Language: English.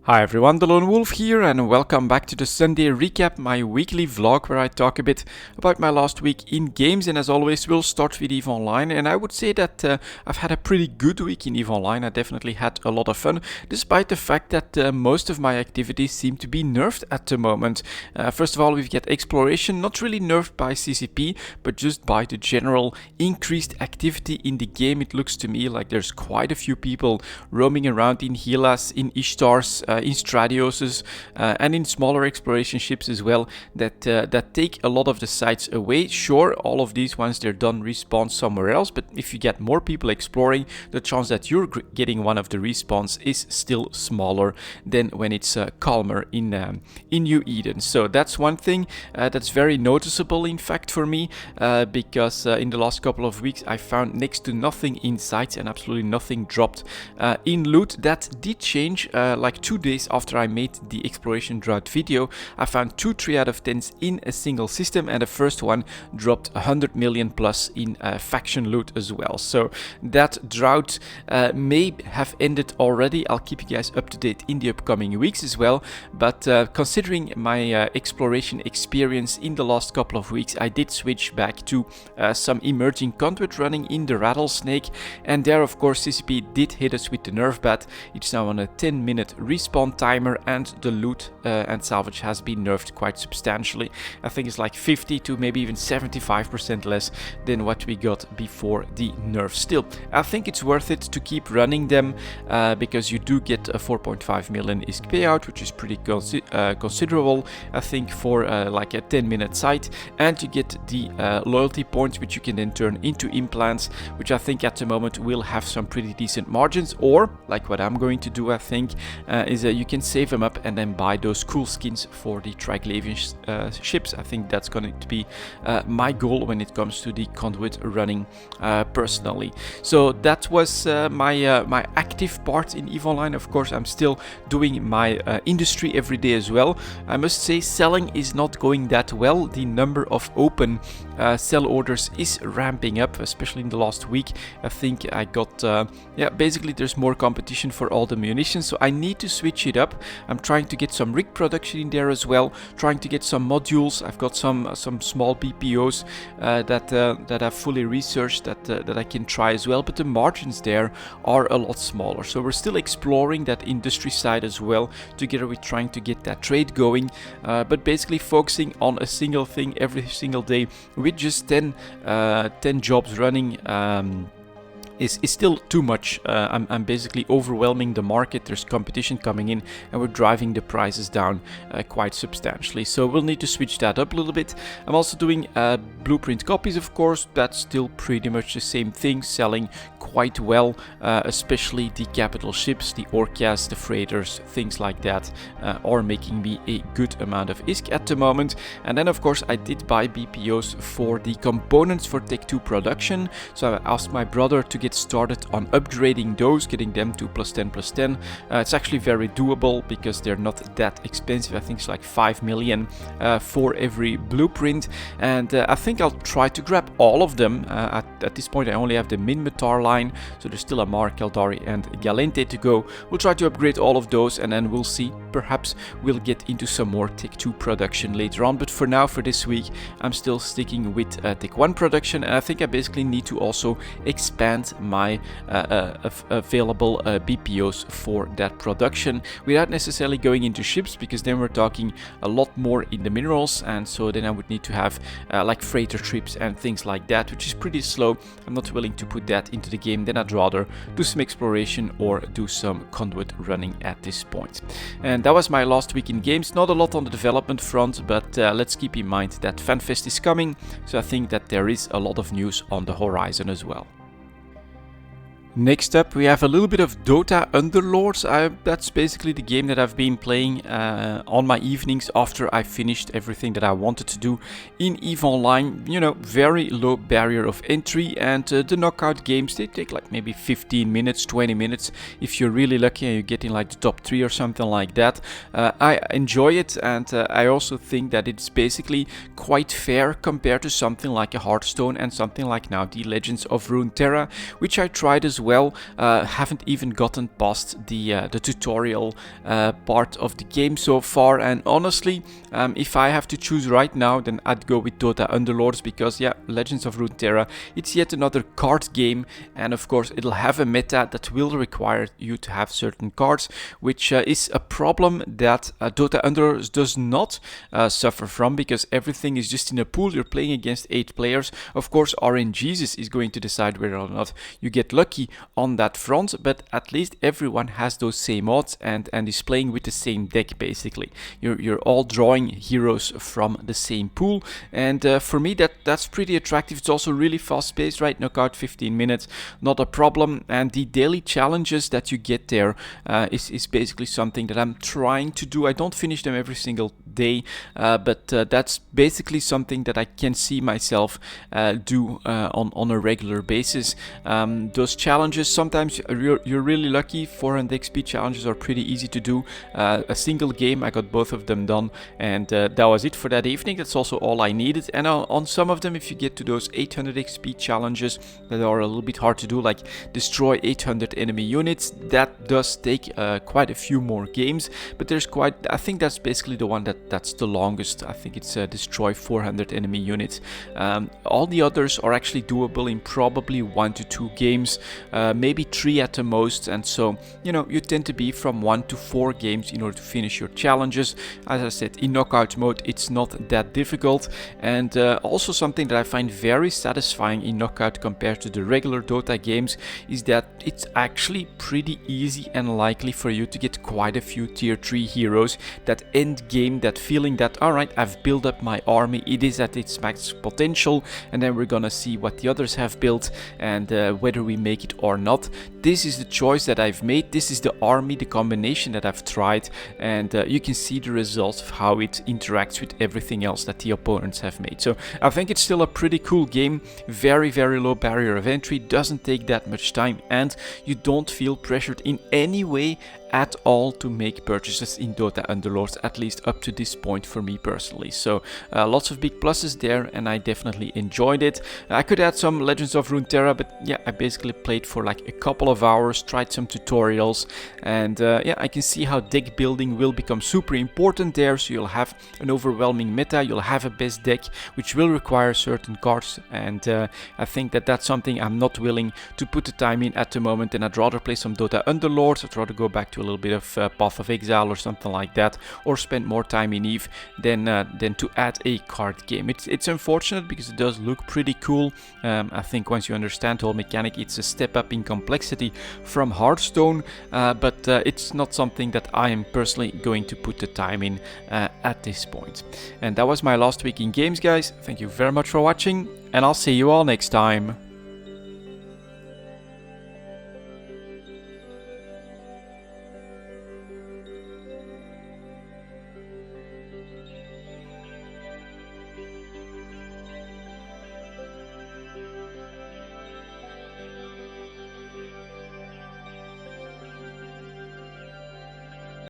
Hi everyone, delonewolf here and welcome back to the Sunday Recap, my weekly vlog where I talk a bit about my last week in games, and as always we'll start with EVE Online. And I would say that I've had a pretty good week in EVE Online. I definitely had a lot of fun, despite the fact that most of my activities seem to be nerfed at the moment. First of all, we've got exploration, not really nerfed by CCP, but just by the general increased activity in the game. It looks to me like there's quite a few people roaming around in Hylas, in Ishtars, in Stradioses, and in smaller exploration ships as well that take a lot of the sites away. Sure, all of these once they're done respawn somewhere else, but if you get more people exploring, the chance that you're getting one of the respawns is still smaller than when it's calmer in New Eden. So that's one thing that's very noticeable in fact for me, because in the last couple of weeks I found next to nothing in sites and absolutely nothing dropped in loot. That did change like 2 days after I made the exploration drought video. I found 2 3 out of 10s in a single system, and the first one dropped 100 million plus in faction loot as well. So that drought may have ended already. I'll keep you guys up to date in the upcoming weeks as well, but considering my exploration experience in the last couple of weeks, I did switch back to some emerging conduit running in the Rattlesnake, and there of course CCP did hit us with the nerf bat. It's now on a 10-minute respawn timer, and the loot and salvage has been nerfed quite substantially. I think it's like 50 to maybe even 75% less than what we got before the nerf. Still, I think it's worth it to keep running them because you do get a 4.5 million ISK payout, which is pretty considerable, I think, for like a 10-minute site, and you get the loyalty points, which you can then turn into implants, which I think at the moment will have some pretty decent margins. Or like what I'm going to do, I think, is you can save them up and then buy those cool skins for the Triglavian ships. I think that's going to be my goal when it comes to the conduit running personally. So that was my active part in EVE Online. Of course, I'm still doing my industry every day as well. I must say selling is not going that well. The number of open sell orders is ramping up, especially in the last week. I think I got basically there's more competition for all the munitions, so I need to switch it up. I'm trying to get some rig production in there as well, trying to get some modules. I've got some small BPOs that I've fully researched that I can try as well, but the margins there are a lot smaller. So we're still exploring that industry side as well, together with trying to get that trade going, but basically focusing on a single thing every single day with just 10 jobs running is still too much. I'm basically overwhelming the market. There's competition coming in and we're driving the prices down quite substantially. So we'll need to switch that up a little bit. I'm also doing blueprint copies, of course. That's still pretty much the same thing, selling quite well, especially the capital ships, the Orcas, the freighters, things like that are making me a good amount of ISK at the moment. And then of course I did buy BPOs for the components for Tech 2 production. So I asked my brother to get started on upgrading those, getting them to +10/+10. It's actually very doable because they're not that expensive. I think it's like 5 million for every blueprint, and I think I'll try to grab all of them. At this point I only have the Minmatar line, so there's still a Mar, Caldari and Galente to go. We'll try to upgrade all of those and then we'll see. Perhaps we'll get into some more Tech 2 production later on, but for now, for this week, I'm still sticking with Tech 1 production, and I think I basically need to also expand my available BPOs for that production without necessarily going into ships, because then we're talking a lot more in the minerals, and so then I would need to have like freighter trips and things like that, which is pretty slow. I'm not willing to put that into the game. Then I'd rather do some exploration or do some conduit running at this point. And that was my last week in games. Not a lot on the development front, but let's keep in mind that FanFest is coming, so I think that there is a lot of news on the horizon as well. Next up, we have a little bit of Dota Underlords. That's basically the game that I've been playing on my evenings after I finished everything that I wanted to do in EVE Online. You know, very low barrier of entry, and the knockout games, they take like maybe 15 minutes, 20 minutes if you're really lucky and you're getting like the top 3 or something like that. I enjoy it, and I also think that it's basically quite fair compared to something like a Hearthstone and something like now the Legends of Runeterra, which I tried as well. Haven't even gotten past the tutorial part of the game so far, and honestly, if I have to choose right now, then I'd go with Dota Underlords, because yeah, Legends of Runeterra, it's yet another card game, and of course it'll have a meta that will require you to have certain cards, which is a problem that Dota Underlords does not suffer from, because everything is just in a pool. You're playing against 8 players. Of course, RNGesus is going to decide whether or not you get lucky on that front, but at least everyone has those same odds and is playing with the same deck. Basically, you're all drawing heroes from the same pool, and for me that's pretty attractive. It's also really fast paced, right? Knockout 15 minutes, not a problem, and the daily challenges that you get there is basically something that I'm trying to do. I don't finish them every single day, but that's basically something that I can see myself do on a regular basis. Those challenges, sometimes you're really lucky. 400 XP challenges are pretty easy to do. A single game, I got both of them done, and that was it for that evening. That's also all I needed. And on some of them, if you get to those 800 XP challenges that are a little bit hard to do, like destroy 800 enemy units, that does take quite a few more games, but there's quite, I think that's basically the one that's the longest. I think it's destroy 400 enemy units. All the others are actually doable in probably 1 to 2 games, maybe 3 at the most, and so you know, you tend to be from 1 to 4 games in order to finish your challenges. As I said, in knockout mode it's not that difficult, and also something that I find very satisfying in knockout compared to the regular Dota games is that it's actually pretty easy and likely for you to get quite a few tier 3 heroes. That end game, that feeling that alright, I've built up my army, it is at its max potential, and then we're gonna see what the others have built and whether we make it or not. This is the choice that I've made, this is the army, the combination that I've tried, and you can see the results of how it interacts with everything else that the opponents have made. So I think it's still a pretty cool game, very low barrier of entry, doesn't take that much time, and you don't feel pressured in any way at all to make purchases in Dota Underlords, at least up to this point for me personally. So lots of big pluses there, and I definitely enjoyed it. I could add some Legends of Runeterra, but yeah, I basically played for like a couple of hours, tried some tutorials, and yeah, I can see how deck building will become super important there. So you'll have an overwhelming meta, you'll have a best deck, which will require certain cards, and I think that that's something I'm not willing to put the time in at the moment, and I'd rather play some Dota Underlords. I'd rather go back to a little bit of Path of Exile or something like that, or spend more time in Eve than to add a card game. It's unfortunate because it does look pretty cool. I think once you understand the whole mechanic, it's a step up in complexity from Hearthstone, but it's not something that I am personally going to put the time in at this point. And that was my last week in games, guys. Thank you very much for watching, and I'll see you all next time.